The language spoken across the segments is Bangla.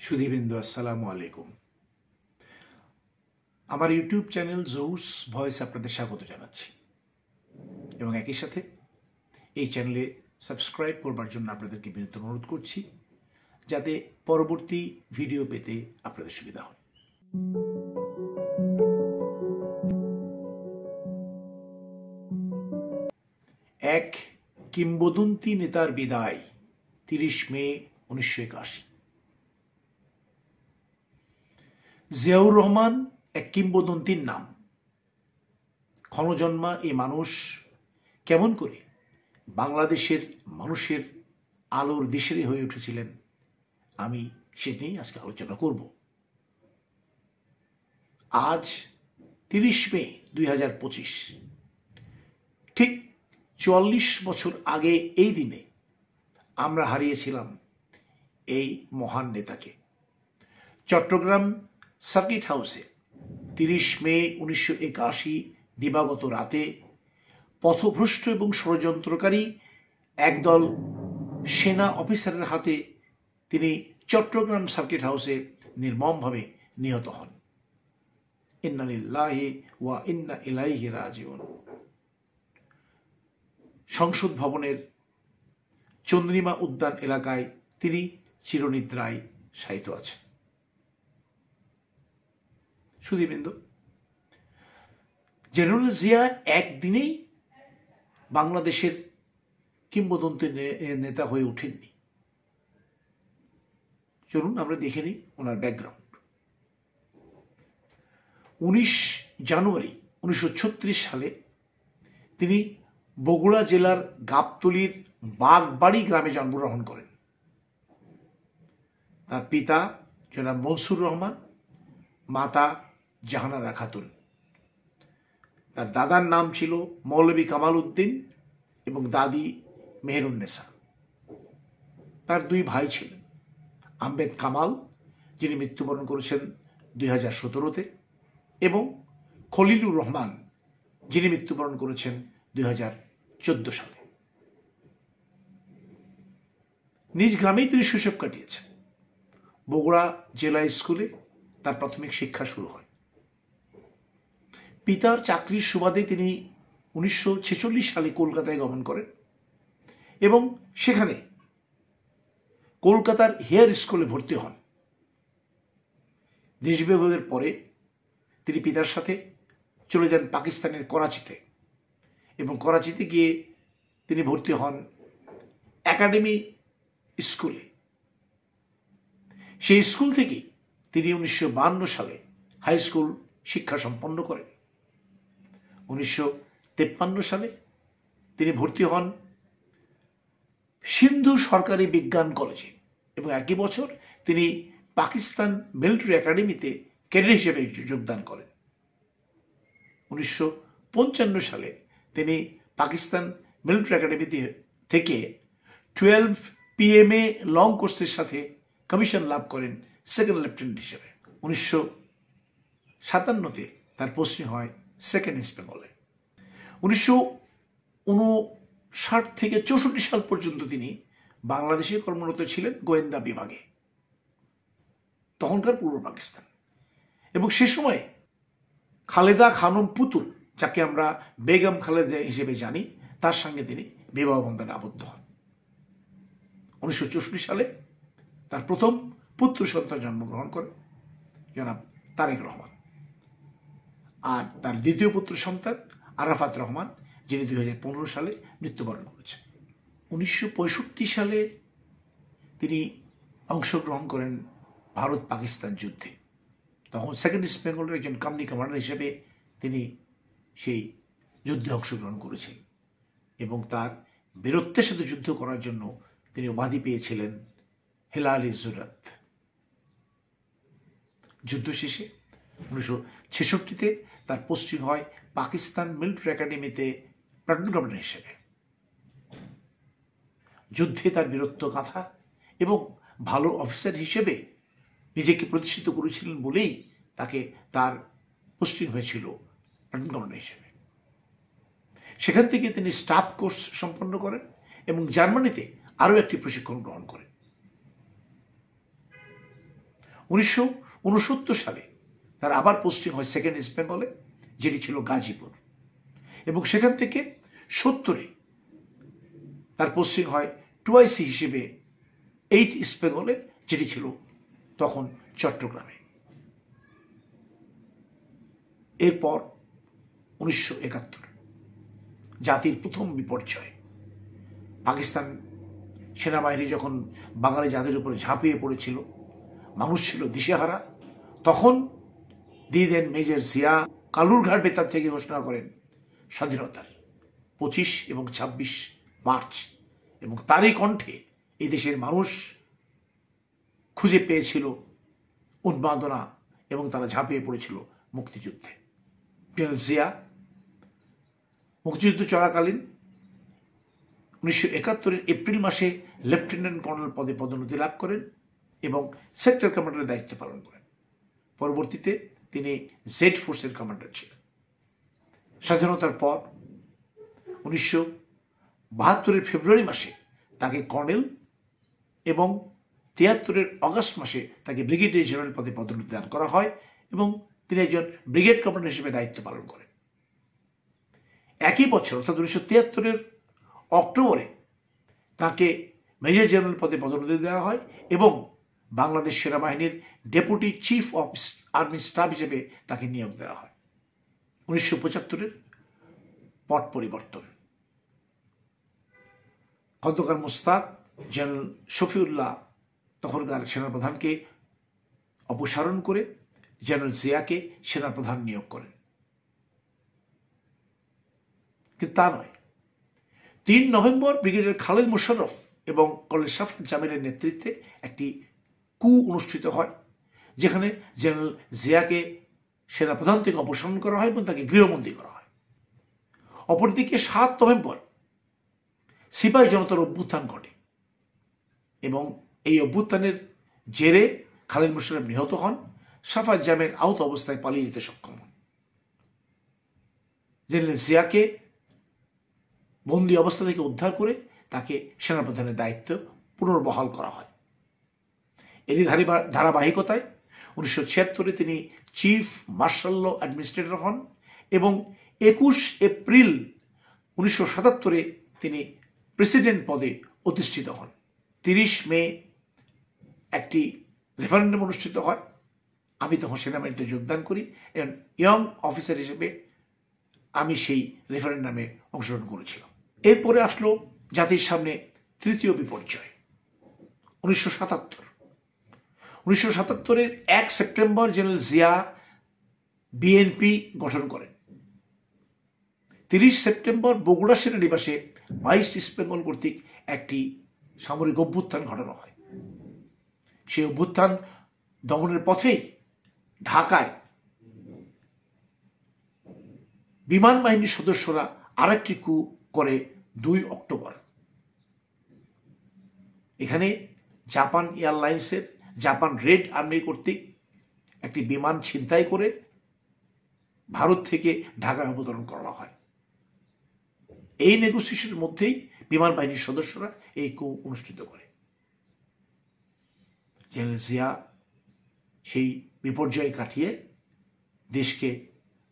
সুধীবৃন্দ, আসসালামু আলাইকুম। আমার ইউটিউব চ্যানেল জহুরস ভয়েস আপনাদের স্বাগত জানাচ্ছি এবং একই সাথে এই চ্যানেলে সাবস্ক্রাইব করবার জন্য আপনাদেরকে বিনীত অনুরোধ করছি, যাতে পরবর্তী ভিডিও পেতে আপনাদের সুবিধা হয়। এক কিংবদন্তি নেতার বিদায়, 30 মে 1981। জিয়াউর রহমান এক কিংবদন্তির নাম। ক্ষণজন্মা এই মানুষ কেমন করে বাংলাদেশের মানুষের আলোর দিশেরি হয়ে উঠেছিলেন, আমি সেটা নিয়েই আজকে আলোচনা করব। আজ 30 মে 2025, ঠিক 44 বছর আগে এই দিনে আমরা হারিয়েছিলাম এই মহান নেতাকে। চট্টগ্রাম সার্কিট হাউসে 30 মে 1981 দিবাগত রাতে পথভ্রষ্ট এবং ষড়যন্ত্রকারী একদল সেনা অফিসারের হাতে তিনি চট্টগ্রাম সার্কিট হাউসে নির্মমভাবে নিহত হন। ইন্না লিল্লাহি ওয়া ইন্না ইলাইহি রাজিউন। সংসদ ভবনের চন্দ্রিমা উদ্যান এলাকায় তিনি চিরনিদ্রায় শায়িত আছেন। সুধীবৃন্দ, জেনারেল জিয়া একদিনেই বাংলাদেশের কিংবদন্তি নেতা হয়ে ওঠেননি। চলুন আমরা দেখে নিই ওনার ব্যাকগ্রাউন্ড। 19 জানুয়ারি 1936 সালে তিনি বগুড়া জেলার গাবতলীর বাগবাড়ি গ্রামে জন্মগ্রহণ করেন। তার পিতা জনাব মনসুর রহমান, মাতা জাহানারা খাতুন। তার দাদার নাম ছিল মৌলভী কামাল উদ্দিন এবং দাদি মেহেরুন্নেসা। তার 2 ভাই ছিলেন, আহমেদ কামাল, যিনি মৃত্যুবরণ করেছেন 2017-তে, এবং খলিলুর রহমান, যিনি মৃত্যুবরণ করেছেন 2014 সালে। নিজ গ্রামেই তিনি শৈশব কাটিয়েছেন। বগুড়া জেলা স্কুলে তার প্রাথমিক শিক্ষা শুরু হয়। পিতার চাকরির সুবাদে তিনি 1946 সালে কলকাতায় গমন করেন এবং সেখানে কলকাতার হেয়ার স্কুলে ভর্তি হন। দেশ বিভাগের পরে তিনি পিতার সাথে চলে যান পাকিস্তানের করাচিতে এবং করাচিতে গিয়ে তিনি ভর্তি হন একাডেমি স্কুলে। সেই স্কুল থেকেই তিনি 1952 সালে হাই স্কুল শিক্ষা সম্পন্ন করেন। 1953 সালে তিনি ভর্তি হন সিন্ধু সরকারি বিজ্ঞান কলেজে এবং একই বছর তিনি পাকিস্তান মিলিটারি একাডেমিতে ক্যাডেট হিসেবে যোগদান করেন। 1955 সালে তিনি পাকিস্তান মিলিটারি একাডেমি থেকে 12 PMA লং কোর্সের সাথে কমিশন লাভ করেন সেকেন্ড লেফটেন্যান্ট হিসেবে। 1957-তে তার পোস্টিং হয় সেকেন্ড ইস্ট বেঙ্গলে। 1959 থেকে 64 সাল পর্যন্ত তিনি বাংলাদেশে কর্মরত ছিলেন গোয়েন্দা বিভাগে, তখনকার পূর্ব পাকিস্তান। এবং সে সময় খালেদা খানম পুতুল, যাকে আমরা বেগম খালেদা হিসেবে জানি, তার সঙ্গে তিনি বিবাহ বন্ধনে আবদ্ধ হন। 1964 সালে তার প্রথম পুত্র সন্তান জন্মগ্রহণ করেন জনাব তারেক রহমান, আর তার দ্বিতীয় পুত্র সন্তান আরাফাত রহমান, যিনি 2015 সালে মৃত্যুবরণ করেছেন। 1965 সালে তিনি অংশগ্রহণ করেন ভারত পাকিস্তান যুদ্ধে। তখন সেকেন্ড ইস্ট বেঙ্গলের একজন কম্পানি কমান্ডার হিসেবে তিনি সেই যুদ্ধে অংশগ্রহণ করেছিলেন এবং তার বীরত্বের সাথে যুদ্ধ করার জন্য তিনি উপাধি পেয়েছিলেন হেলালি জুরাত। যুদ্ধ শেষে 1966-তে তার পোস্টিং হয় পাকিস্তান মিলিটারি একাডেমিতে প্লাটুন কমান্ডার হিসেবে। যুদ্ধে তার বীরত্ব গাথা এবং ভালো অফিসার হিসেবে নিজেকে প্রতিষ্ঠিত করেছিলেন বলেই তাকে তার পোস্টিং হয়েছিল প্লাটুন কমান্ডার হিসেবে। সেখান থেকে তিনি স্টাফ কোর্স সম্পন্ন করেন এবং জার্মানিতে আরও একটি প্রশিক্ষণ গ্রহণ করেন। 1969 সালে তার আবার পোস্টিং হয় সেকেন্ড ইস্ট বেঙ্গলে, যেটি ছিল গাজীপুর, এবং সেখান থেকে 70-এ তার পোস্টিং হয় 2IC হিসেবে 8 ইস্ট বেঙ্গলে, যেটি ছিল তখন চট্টগ্রামে। এরপর 1971 জাতির প্রথম বিপর্যয়, পাকিস্তান সেনাবাহিনী যখন বাঙালি জাতির উপরে ঝাঁপিয়ে পড়েছিল, মানুষ ছিল দিশেহারা, তখন দিয়ে দেন মেজর জিয়া কালুরঘাট বেতার থেকে ঘোষণা করেন স্বাধীনতার 25 এবং 26 মার্চ, এবং তারই কণ্ঠে এই দেশের মানুষ খুঁজে পেয়েছিল উন্মাদনা, এবং তারা ঝাঁপিয়ে পড়েছিল মুক্তিযুদ্ধে। জেনারেল জিয়া মুক্তিযুদ্ধ চলাকালীন 1971-এর এপ্রিল মাসে লেফটেন্যান্ট কর্নেল পদে পদোন্নতি লাভ করেন এবং সেক্টর কমান্ডারের দায়িত্ব পালন করেন। পরবর্তীতে তিনি জেড ফোর্সের কমান্ডার ছিলেন। স্বাধীনতার পর 1972-এর ফেব্রুয়ারি মাসে তাকে কর্নেল এবং 73-এর অগাস্ট মাসে তাকে ব্রিগেডিয়ার জেনারেল পদে পদোন্নতি দান করা হয় এবং তিনি একজন ব্রিগেড কমান্ডার হিসেবে দায়িত্ব পালন করেন। একই বছর অর্থাৎ 1973-এর অক্টোবরে তাকে মেজর জেনারেল পদে পদোন্নতি দেওয়া হয় এবং বাংলাদেশ সেনাবাহিনীর deputy chief of army staff হিসেবে তাকে নিয়োগ দেওয়া হয়। 1975-এর পট পরিবর্তন, খন্দকার মোস্তাক জেনারেল শফিউল্লাহ তখনকার সেনাপ্রধানকে অপসারণ করে জেনারেল জিয়াকে সেনাপ্রধান নিয়োগ করেন। কিন্তু তা নয়, 3 নভেম্বর ব্রিগেডিয়ার খালেদ মোশাররফ এবং কর্নেল শাফকাত জামিলের নেতৃত্বে একটি কু অনুষ্ঠিত হয়, যেখানে জেনারেল জিয়াকে সেনাপ্রধান থেকে অপসারণ করা হয় এবং তাকে গৃহবন্দী করা হয়। অপরদিকে 7 নভেম্বর সিপাহী জনতার অভ্যুত্থান ঘটে এবং এই অভ্যুত্থানের জেরে খালেদ মোশাররফ নিহত হন, শাফকাত জামিল আহত অবস্থায় পালিয়ে যেতে সক্ষম হন। জেনারেল জিয়াকে বন্দি অবস্থা থেকে উদ্ধার করে তাকে সেনাপ্রধানের দায়িত্ব পুনর্বহাল করা হয়। এরই ধারাবাহিকতায় 1976-এ তিনি চিফ মার্শাল ল অ্যাডমিনিস্ট্রেটর হন এবং 21 এপ্রিল 1977-এ তিনি প্রেসিডেন্ট পদে অধিষ্ঠিত হন। 30 মে একটি রেফারেন্ডাম অনুষ্ঠিত হয়। আমি তখন সেনাবাহিনীতে যোগদান করি এবং ইয়ং অফিসার হিসেবে আমি সেই রেফারেন্ডামে অংশগ্রহণ করেছিলাম। এরপরে আসলো জাতির সামনে তৃতীয় বিপর্যয়, 1977-এর 1 সেপ্টেম্বর জেনারেল জিয়া বিএনপি গঠন করেন। 30 সেপ্টেম্বর বগুড়া সেনানিবাসে 22 ইস্ট বেঙ্গল কর্তৃক একটি সামরিক অভ্যুত্থান ঘটানো হয়। সেই অভ্যুত্থান দমনের পথেই ঢাকায় বিমান বাহিনীর সদস্যরা আরেকটি কু করে 2 অক্টোবর। এখানে জাপান এয়ারলাইন্সের জাপান রেড আর্মি কর্তৃক একটি বিমান ছিনতাই করে ভারত থেকে ঢাকায় অবতরণ করা হয়। এই নেগোসিয়েশনের মধ্যেই বিমান বাহিনীর সদস্যরা এই কু অনুষ্ঠিত করে। জেনারেল জিয়া সেই বিপর্যয় কাটিয়ে দেশকে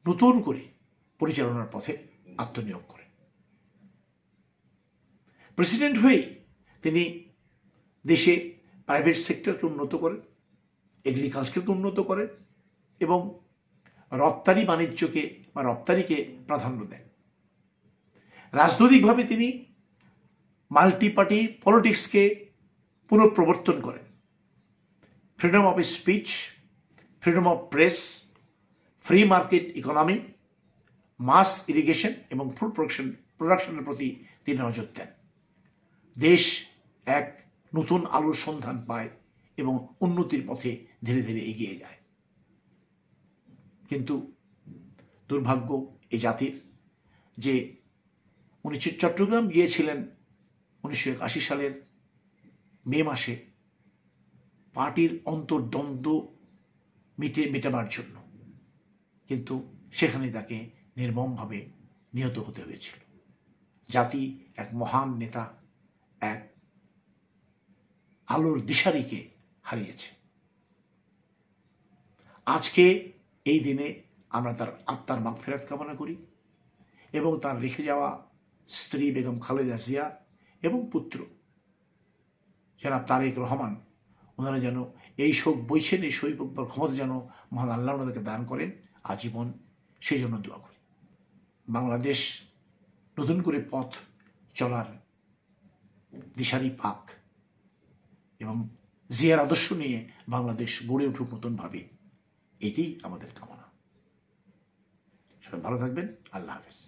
নতুন করে পরিচালনার পথে আত্মনিয়োগ করেন। প্রেসিডেন্ট হয়েই তিনি দেশে প্রাইভেট সেক্টরকে উন্নত করেন, এগ্রিকালচারকে উন্নত করেন এবং রপ্তানি বাণিজ্যকে বা রপ্তানিকে প্রাধান্য দেন। রাজনৈতিকভাবে তিনি মাল্টি পার্টি পলিটিক্সকে পুনঃপ্রবর্তন করেন। Freedom of speech, freedom of press, free market economy, mass irrigation এবং ফুড প্রোডাকশনের প্রতি তিনি নজর দেন। দেশ এক নতুন আলোর সন্ধান পায় এবং উন্নতির পথে ধীরে ধীরে এগিয়ে যায়। কিন্তু দুর্ভাগ্য এই জাতির যে উনি চট্টগ্রাম গিয়েছিলেন 1981 সালের মে মাসে পার্টির অন্তর্দ্বন্দ্ব মেটাবার জন্য, কিন্তু সেখানে তাকে নির্মমভাবে নিহত হতে হয়েছিল। জাতি এক মহান নেতা, এক আলোর দিশারিকে হারিয়েছে। আজকে এই দিনে আমরা তার আত্মার মাগফিরাত কামনা করি এবং তার রেখে যাওয়া স্ত্রী বেগম খালেদা জিয়া এবং পুত্র জনাব তারেক রহমান, ওনারা যেন এই শোক বইছেন, এই শোক ক্ষমতা যেন মহান আল্লাহ ওনাদেরকে দান করেন আজীবন, সেই জন্য দোয়া করি। বাংলাদেশ নতুন করে পথ চলার দিশারি পাক এবং জিয়ার আদর্শ নিয়ে বাংলাদেশ গড়ে উঠুক নতুনভাবে, এটাই আমাদের কামনা। সবাই ভালো থাকবেন। আল্লাহ হাফেজ।